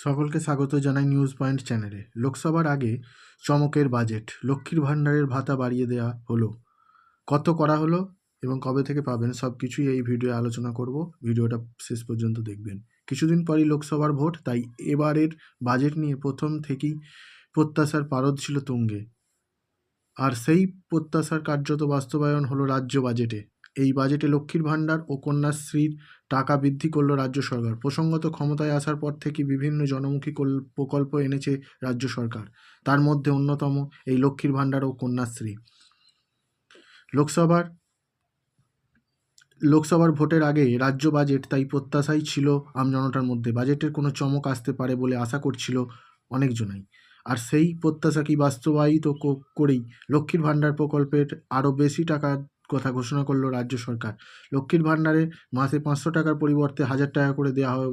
সকলকে স্বাগত জানাই নিউজ পয়েন্ট চ্যানেলে। লোকসভার আগে চমকের বাজেট, লক্ষ্মীর ভাণ্ডারের ভাতা বাড়িয়ে দেওয়া হলো। কত করা হলো এবং কবে থেকে পাবেন সব কিছুই এই ভিডিও আলোচনা করব। ভিডিওটা শেষ পর্যন্ত দেখবেন। কিছুদিন পরই লোকসভার ভোট, তাই এবারের বাজেট নিয়ে প্রথম থেকেই প্রত্যাশার পারদ ছিল তুঙ্গে। আর সেই প্রত্যাশার কার্যত বাস্তবায়ন হলো রাজ্য বাজেটে। এই বাজেটে লক্ষ্মীর ভাণ্ডার ও কন্যাশ্রীর টাকা বৃদ্ধি করল রাজ্য সরকার। প্রসঙ্গত, ক্ষমতায় আসার পর থেকে বিভিন্ন জনমুখী প্রকল্প এনেছে রাজ্য সরকার। তার মধ্যে অন্যতম এই লক্ষ্মীর ভাণ্ডার ও কন্যাশ্রী। লোকসভার ভোটের আগে রাজ্য বাজেট তাই প্রত্যাশাই ছিল আমজনতার মধ্যে। বাজেটের কোনো চমক আসতে পারে বলে আশা করছিল অনেকজনাই। আর সেই প্রত্যাশা বাস্তবায়িত করেই লক্ষ্মীর ভাণ্ডার প্রকল্পের আরও বেশি টাকার কথা ঘোষণা করল রাজ্য সরকার। লক্ষ্মীর ভাণ্ডারে মাসে 500 টাকার পরিবর্তে 1000 টাকা করে দেওয়া হবে